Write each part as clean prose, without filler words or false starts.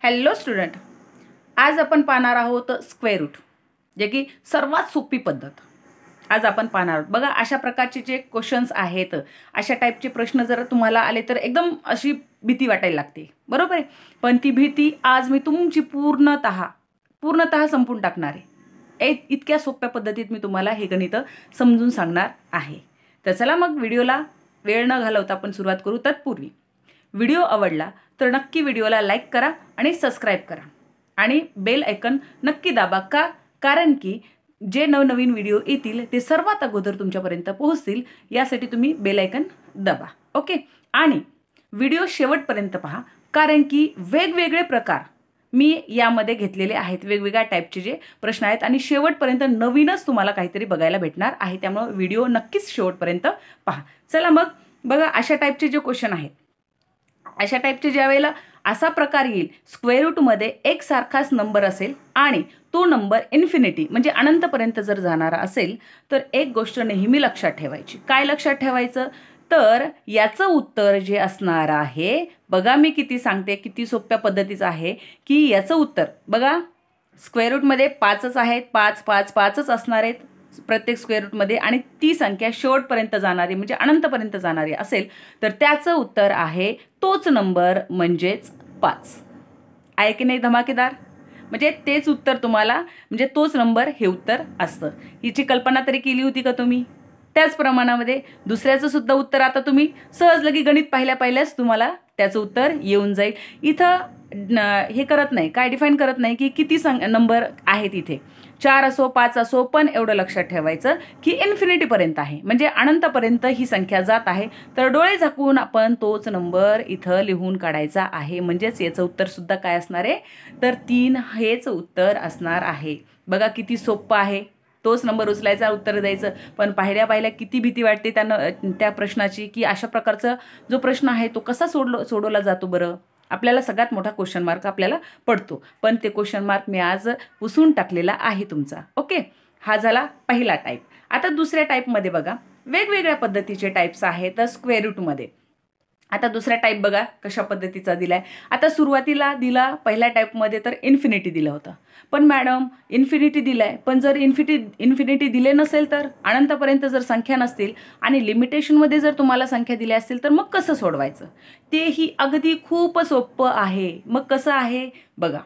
Hello student, आज आपण पाहणार आहोत स्क्वेअर रूट, जे की सर्वात सोपी पद्धत आज आपण पाहणार आहोत. बघा, अशा प्रकारचे जे क्वेश्चन्स आहेत, अशा टाईपचे प्रश्न जर तुम्हाला आले तर एकदम अशी भीती वाटायला लागते, बरोबर आहे. पण ती भीती आज मी तुमची पूर्णतः संपून टाकणार आहे. इतक्या सोप्या पद्धतीत मी तुम्हाला हे गणित समजून सांगणार आहे. तर चला मग व्हिडिओला वेळ न घालवता आपण सुरुवात करू. तत्पूर्वी व्हिडिओ आवडला तर नक्की व्हिडिओला लाईक करा आणि सबस्क्राईब करा आणि बेल आयकन नक्की दाबा. कारण की जे नवनवीन व्हिडिओ येतील ते सर्वात अगोदर तुमच्यापर्यंत पोहोचतील, यासाठी तुम्ही बेल आयकन दाबा. ओके. आणि व्हिडिओ शेवटपर्यंत पहा, कारण की वेगवेगळे प्रकार मी यामध्ये घेतलेले आहेत. वेगवेगळ्या टाईपचे जे प्रश्न आहेत आणि शेवटपर्यंत नवीनच तुम्हाला काहीतरी बघायला भेटणार आहे. त्यामुळे व्हिडिओ नक्कीच शेवटपर्यंत पहा. चला मग बघा, अशा टाईपचे जे क्वेश्चन आहेत, अशा टाईपचे ज्या वेळेला असा प्रकार येईल, स्क्वेअर रूटमध्ये एक सारखाच नंबर असेल आणि तो नंबर इन्फिनिटी म्हणजे अनंतपर्यंत जर जाणारा असेल, तर एक गोष्ट नेहमी लक्षात ठेवायची. काय लक्षात ठेवायचं? तर याचं उत्तर जे असणार आहे, बघा मी किती सांगते, किती सोप्या पद्धतीचं आहे की याचं उत्तर बघा, स्क्वेअर रूटमध्ये 5च आहेत, 5 5 5च असणार आहेत प्रत्येक स्क्वेअर रूटमध्ये, आणि ती संख्या शेवटपर्यंत जाणारी म्हणजे अनंतपर्यंत जाणारी असेल तर त्याचं उत्तर आहे तोच नंबर म्हणजेच 5. आहे की नाही धमाकेदार? म्हणजे तेच उत्तर तुम्हाला, म्हणजे तोच नंबर हे उत्तर असतं. हिची कल्पना तरी केली होती का तुम्ही? त्याच प्रमाणामध्ये दुसऱ्याचं सुद्धा उत्तर आता तुम्ही सहज लगी गणित पाहिल्याच तुम्हाला त्याचं उत्तर येऊन जाईल. इथं हे करत नाही, काय डिफाईन करत नाही की किती नंबर आहेत इथे, 4 असो 5 असो, पण एवढं लक्षात ठेवायचं की इन्फिनिटीपर्यंत आहे म्हणजे अनंतपर्यंत ही संख्या जात आहे. तर डोळे झाकून आपण तोच नंबर इथं लिहून काढायचा आहे. म्हणजेच याचं उत्तर सुद्धा काय असणार आहे? तर 3 हेच उत्तर असणार आहे. बघा किती सोपं आहे. तोच नंबर उचलायचा, उत्तर द्यायचं. पण पाहिल्या किती भीती वाटते त्या प्रश्नाची, की अशा प्रकारचा जो प्रश्न आहे तो कसा सोडवला जातो बरं. आपल्याला सगळ्यात मोठा क्वेश्चन मार्क आपल्याला पडतो, पण ते क्वेश्चन मार्क मी आज पुसून टाकलेला आहे तुमचा. ओके. हा झाला पहिला टाईप. आता दुसऱ्या टाईपमध्ये बघा, वेगवेगळ्या पद्धतीचे टाईप्स आहेत स्क्वेअर रूटमध्ये. आता दुसरा टाईप बघा कशा पद्धतीचा दिलाय. आता सुरुवातीला दिला पहिल्या टाईपमध्ये तर इन्फिनिटी दिलं होतं. पण मॅडम इन्फिनिटी दिलाय, पण जर इन्फिनिटी दिले नसेल तर, अनंतपर्यंत जर संख्या नसतील आणि लिमिटेशनमध्ये जर तुम्हाला संख्या दिल्या असतील तर मग कसं सोडवायचं? तेही अगदी खूप सोपं आहे. मग कसं आहे बघा,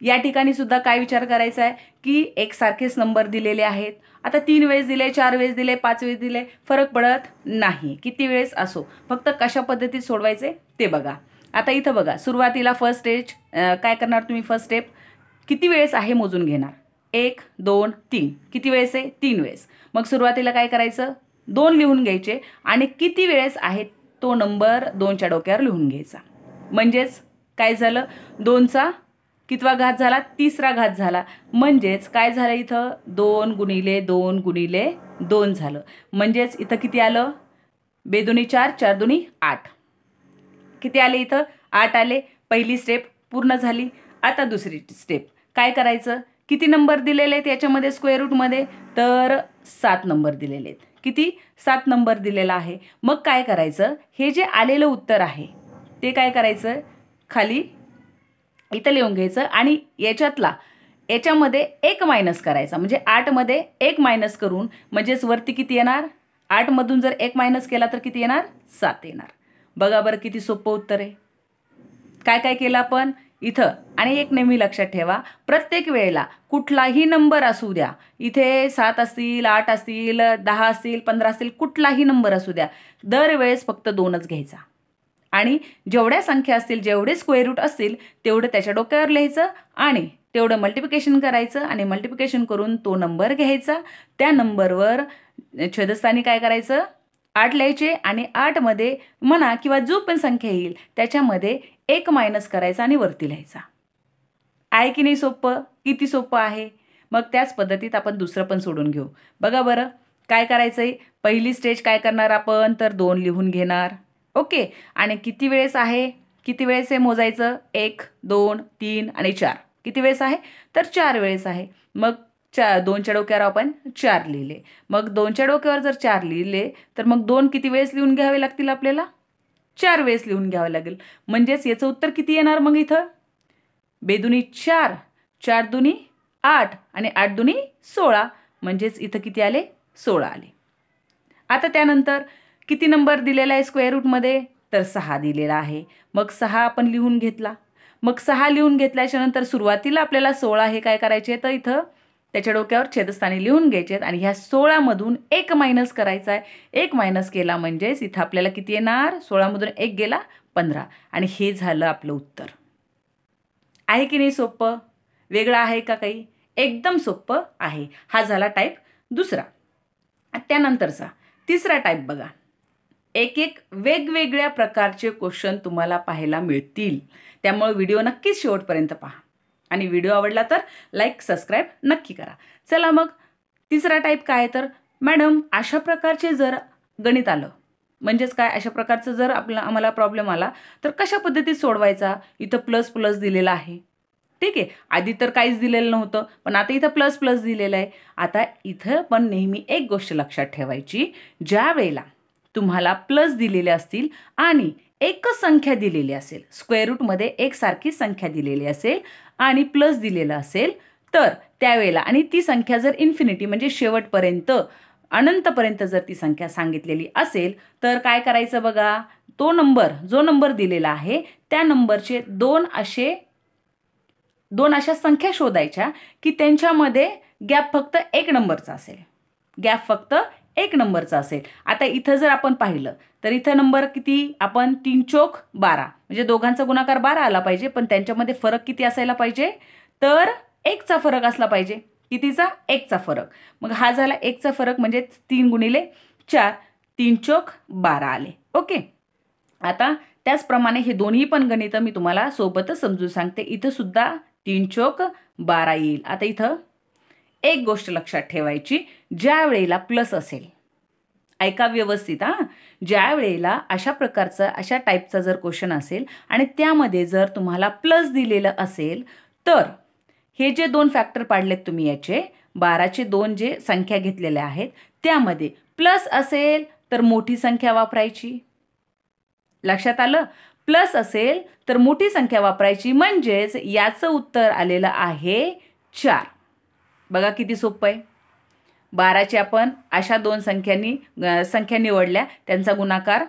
या ठिकाणी सुद्धा काय विचार करायचा आहे की एकसारखेच नंबर दिलेले आहेत. आता 3 वेळेस दिले, 4 वेळेस दिले, 5 वेळेस दिले, फरक पडत नाही किती वेळेस असो, फक्त कशा पद्धतीत सोडवायचे ते बघा. आता इथं बघा, सुरुवातीला फर्स्ट स्टेज काय करणार तुम्ही? फर्स्ट स्टेप किती वेळेस आहे मोजून घेणार. 1 2 3. किती वेळेस आहे? 3 वेळेस. मग सुरुवातीला काय करायचं? 2 लिहून घ्यायचे आणि किती वेळेस आहे तो नंबर 2च्या डोक्यावर लिहून घ्यायचा. म्हणजेच काय झालं? 2चा कितवा घात झाला? 3रा घात झाला. म्हणजेच काय झालं इथं? 2 गुणिले 2 गुणिले 2 झालं. म्हणजेच इथं किती आलं? 2 दुनी 4, 4 दुनी 8. किती आले इथं? 8 आले. पहिली स्टेप पूर्ण झाली. आता दुसरी स्टेप काय करायचं? किती नंबर दिलेले आहेत याच्यामध्ये स्क्वेअर रूटमध्ये? तर 7 नंबर दिलेले आहेत. किती? 7 नंबर दिलेला आहे. मग काय करायचं? हे जे आलेलं उत्तर आहे ते काय करायचं? खाली इथं लिहून घ्यायचं आणि याच्यामध्ये 1 मायनस करायचा. म्हणजे 8 मध्ये 1 मायनस करून म्हणजेच वरती किती येणार? 8 मधून जर 1 मायनस केला तर किती येणार? 7 येणार. बघा बरं किती सोपं उत्तर आहे. काय काय केलं आपण इथं? आणि एक नेहमी लक्षात ठेवा, प्रत्येक वेळेला कुठलाही नंबर असू द्या, इथे 7 असतील, 8 असतील, 10 असतील, 15 असतील, कुठलाही नंबर असू द्या, दरवेळेस फक्त 2च घ्यायचा आणि जेवढ्या संख्या असतील, जेवढे स्क्वेअर रूट असतील तेवढं त्याच्या डोक्यावर लिहायचं आणि तेवढं मल्टिप्लिकेशन करायचं आणि मल्टिप्लिकेशन करून तो नंबर घ्यायचा. त्या नंबरवर छेदस्थानी काय करायचं? 8 लिहायचे आणि 8 मध्ये म्हणा किंवा जो पण संख्या येईल त्याच्यामध्ये 1 मायनस करायचा आणि वरती लिहायचा. आहे की नाही सोपं? किती सोपं आहे. मग त्याच पद्धतीत आपण दुसरं पण सोडून घेऊ. बघा बरं काय करायचंय. पहिली स्टेज काय करणार आपण? तर 2 लिहून घेणार. ओके. आणि किती वेळेस आहे? किती वेळेस आहे मोजायचं? 1 2 3 आणि 4. किती वेळेस आहे? तर 4 वेळेस आहे. मग 2च्या डोक्यावर आपण 4 लिहिले. मग 2च्या डोक्यावर जर 4 लिहिले तर मग 2 किती वेळेस लिहून घ्यावे लागतील आपल्याला? 4 वेळेस लिहून घ्यावे लागेल. म्हणजेच याचं उत्तर किती येणार मग इथं? बेदुनी 4, 4 दुनी 8 आणि 8 दुनी 16, म्हणजेच इथं किती आले? 16 आले. आता त्यानंतर किती नंबर दिलेला आहे स्क्वेअर रूटमध्ये? तर 6 दिलेला आहे. मग 6 आपण लिहून घेतला. मग 6 लिहून घेतल्याच्या नंतर सुरुवातीला आपल्याला 16 हे काय करायचे? तर इथं त्याच्या डोक्यावर छेदस्थानी लिहून घ्यायचे आणि ह्या 16 मधून 1 मायनस करायचा आहे. 1 मायनस केला म्हणजेच इथं आपल्याला किती येणार? 16 मधून 1 गेला 15 आणि हे झालं आपलं उत्तर. आहे की नाही सोपं? वेगळं आहे का काही? एकदम सोपं आहे. हा झाला टाईप दुसरा. त्यानंतरचा तिसरा टाईप बघा. एक वेगवेगळ्या प्रकारचे क्वेश्चन तुम्हाला पाहायला मिळतील. त्यामुळे व्हिडिओ नक्कीच शेवटपर्यंत पहा आणि व्हिडिओ आवडला तर लाईक सबस्क्राईब नक्की करा. चला मग तिसरा टाईप काय? तर मॅडम अशा प्रकारचे जर गणित आलं म्हणजेच काय? अशा प्रकारचं जर आम्हाला प्रॉब्लेम आला तर कशा पद्धतीत सोडवायचा? इथं प्लस प्लस दिलेला आहे. ठीक आहे, आधी तर काहीच दिलेलं नव्हतं पण आता इथं प्लस प्लस दिलेलं आहे. आता इथं पण नेहमी एक गोष्ट लक्षात ठेवायची, ज्या वेळेला तुम्हाला प्लस दिलेले असतील आणि एकच संख्या दिलेली असेल, स्क्वेअर रूटमध्ये एकसारखी संख्या दिलेली असेल आणि प्लस दिलेलं असेल तर त्यावेळेला आणि ती संख्या जर इन्फिनिटी म्हणजे शेवटपर्यंत अनंतपर्यंत जर ती संख्या सांगितलेली असेल तर काय करायचं बघा? तो नंबर जो नंबर दिलेला आहे त्या नंबरचे दोन अशा संख्या शोधायच्या की त्यांच्यामध्ये गॅप फक्त 1 नंबरचा असेल. गॅप फक्त 1 नंबरचा असेल. आता इथं जर आपण पाहिलं तर इथं नंबर किती? आपण 3 चोक 12 म्हणजे दोघांचा गुणाकार 12 आला पाहिजे पण त्यांच्यामध्ये फरक किती असायला पाहिजे? तर 1चा फरक असला पाहिजे. कितीचा? 1चा फरक. मग हा झाला 1चा फरक म्हणजे 3 गुणिले 4, 3 चोक 12 आले. ओके. आता त्याचप्रमाणे हे दोन्ही पण गणित मी तुम्हाला सोबतच समजून सांगते. इथं सुद्धा 3 चोक 12 येईल. आता इथं एक गोष्ट लक्षात ठेवायची, ज्या वेळेला प्लस असेल, ऐका व्यवस्थित हा, ज्या वेळेला अशा प्रकारचा अशा टाईपचा जर क्वेश्चन असेल आणि त्यामध्ये जर तुम्हाला प्लस दिलेलं असेल तर हे जे 2 फॅक्टर पाडलेत तुम्ही याचे 12चे 2 जे संख्या घेतलेल्या आहेत त्यामध्ये प्लस असेल तर मोठी संख्या वापरायची. लक्षात आलं? प्लस असेल तर मोठी संख्या वापरायची म्हणजेच याचं उत्तर आलेलं आहे 4. बघा किती सोपं आहे. 12चे आपण अशा 2 संख्या निवडल्या, त्यांचा गुणाकार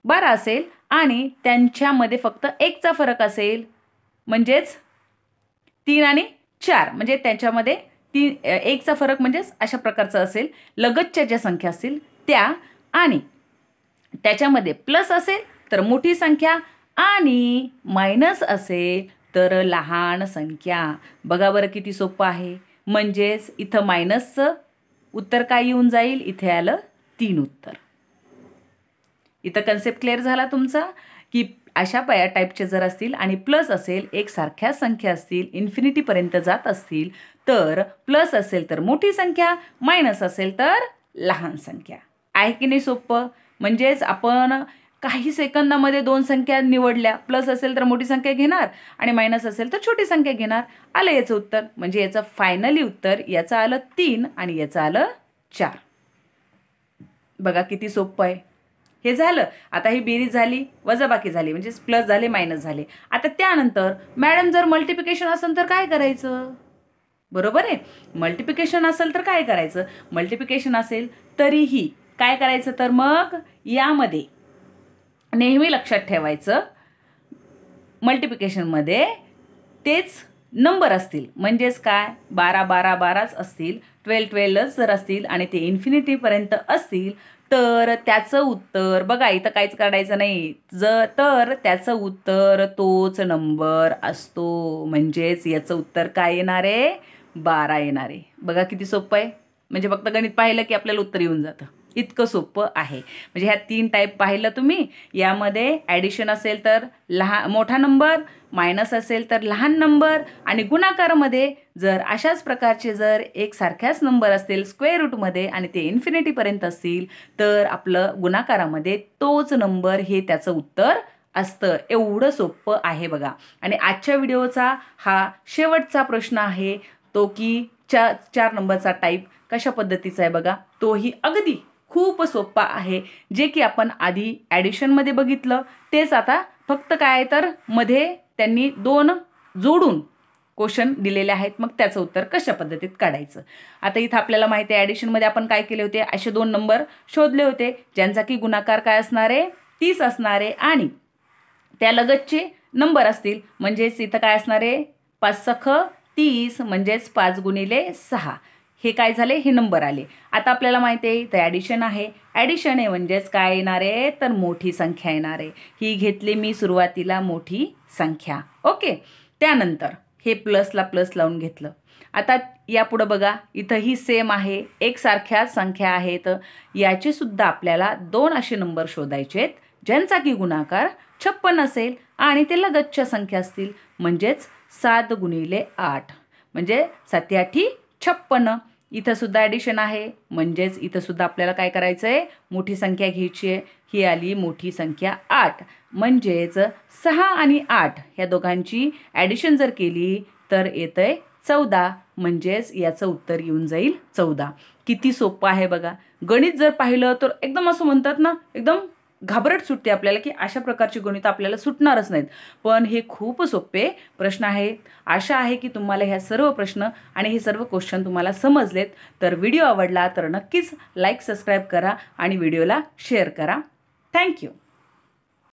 12 असेल आणि त्यांच्यामध्ये फक्त 1चा फरक असेल म्हणजेच 3 आणि 4 म्हणजे त्याच्यामध्ये 1चा फरक म्हणजेच अशा प्रकारचं असेल. लगतच्या ज्या संख्या असतील त्या आणि त्याच्यामध्ये प्लस असेल तर मोठी संख्या आणि मायनस असेल तर लहान संख्या. बघा बरं किती सोपं आहे. म्हणजेच इथं मायनसचं उत्तर काय येऊन जाईल? इथे आलं 3 उत्तर. इथं कन्सेप्ट क्लिअर झाला तुमचा की अशा टाईपचे जर असतील आणि प्लस असेल, एकसारख्या संख्या असतील, इन्फिनिटीपर्यंत जात असतील तर प्लस असेल तर मोठी संख्या, मायनस असेल तर लहान संख्या. आहे की नाही सोपं? म्हणजेच आपण काही सेकंदामध्ये 2 संख्या निवडल्या, प्लस असेल तर मोठी संख्या घेणार आणि मायनस असेल तर छोटी संख्या घेणार. आलं याचं उत्तर. म्हणजे याचं फायनली उत्तर याचं आलं 3 आणि याचं आलं 4. बघा किती सोपं आहे. हे झालं. आता ही बेरीज झाली, वजाबाकी झाली म्हणजे प्लस झाले, मायनस झाले. आता त्यानंतर मॅडम जर मल्टिप्लिकेशन असेल तर काय करायचं? बरोबर आहे. मल्टिप्लिकेशन असेल तर काय करायचं? मल्टिप्लिकेशन असेल तरीही काय करायचं? तर मग यामध्ये नेहमी लक्षात ठेवायचं मल्टिप्लिकेशनमध्ये तेच नंबर असतील म्हणजेच काय? 12 12 12च असतील, 12 12च जर असतील आणि ते इन्फिनिटीपर्यंत असतील तर त्याचं उत्तर बघा इथं काहीच काढायचं नाही. तर त्याचं उत्तर तोच नंबर असतो. म्हणजेच याचं उत्तर काय येणार आहे? 12 येणार आहे. बघा किती सोपं आहे. म्हणजे फक्त गणित पाहिलं की आपल्याला उत्तर येऊन जातं. इतकं सोपं आहे. म्हणजे ह्या 3 टाईप पाहिलं तुम्ही. यामध्ये ॲडिशन असेल तर मोठा नंबर, मायनस असेल तर लहान नंबर आणि गुणाकारामध्ये जर अशाच प्रकारचे जर एकसारख्याच नंबर असतील स्क्वेअर रूटमध्ये आणि ते इन्फिनिटीपर्यंत असतील तर आपलं गुणाकारामध्ये तोच नंबर हे त्याचं उत्तर असतं. एवढं सोपं आहे बघा. आणि आजच्या व्हिडिओचा हा शेवटचा प्रश्न आहे तो की 4 नंबरचा टाईप कशा पद्धतीचा आहे बघा. तोही अगदी खूप सोपा आहे. जे की आपण आधी ॲडिशनमध्ये बघितलं तेच आता फक्त काय तर मध्ये त्यांनी 2 जोडून क्वेश्चन दिलेले आहेत, मग त्याचं उत्तर कशा पद्धतीत काढायचं. आता इथं आपल्याला माहिती आहे ॲडिशनमध्ये आपण काय केले होते, असे 2 नंबर शोधले होते ज्यांचा की गुणाकार काय असणार आहे, 30 असणार आहे आणि त्या लगतचे नंबर असतील, म्हणजेच इथं काय असणार आहे, 5 सख 30 म्हणजेच 5 गुणिले 6 हे काय झाले, हे नंबर आले. आता आपल्याला माहिती आहे इथं ॲडिशन आहे, ॲडिशन आहे म्हणजेच काय येणार आहे, तर मोठी संख्या येणार आहे. ही घेतली मी सुरुवातीला मोठी संख्या. ओके, त्यानंतर हे प्लसला प्लस लावून घेतलं. आता यापुढं बघा इथंही सेम आहे, एकसारख्या संख्या आहेत. याचे सुद्धा आपल्याला 2 असे नंबर शोधायचे आहेत ज्यांचा की गुणाकार 56 असेल आणि ते लगतच्या संख्या असतील, म्हणजेच 7 गुणिले 8 म्हणजे 7 8 56. इथं सुद्धा ॲडिशन आहे, म्हणजेच इथं सुद्धा आपल्याला काय करायचं आहे, मोठी संख्या घ्यायची आहे. ही आली मोठी संख्या 8, म्हणजेच 6 आणि 8 ह्या दोघांची ॲडिशन जर केली तर येतंय 14, म्हणजेच याचं उत्तर येऊन जाईल 14. किती सोपं आहे बघा. गणित जर पाहिलं तर एकदम असं म्हणतात ना, एकदम घाबरट सुटते आपल्याला की अशा प्रकारची गणित आपल्याला सुटणारच नाहीत, पण हे खूप सोपे प्रश्न आहेत. आशा आहे की तुम्हाला ह्या सर्व प्रश्न आणि हे सर्व क्वेश्चन तुम्हाला समजलेत. तर व्हिडिओ आवडला तर नक्कीच लाईक सबस्क्राईब करा आणि व्हिडिओला शेअर करा. थँक्यू.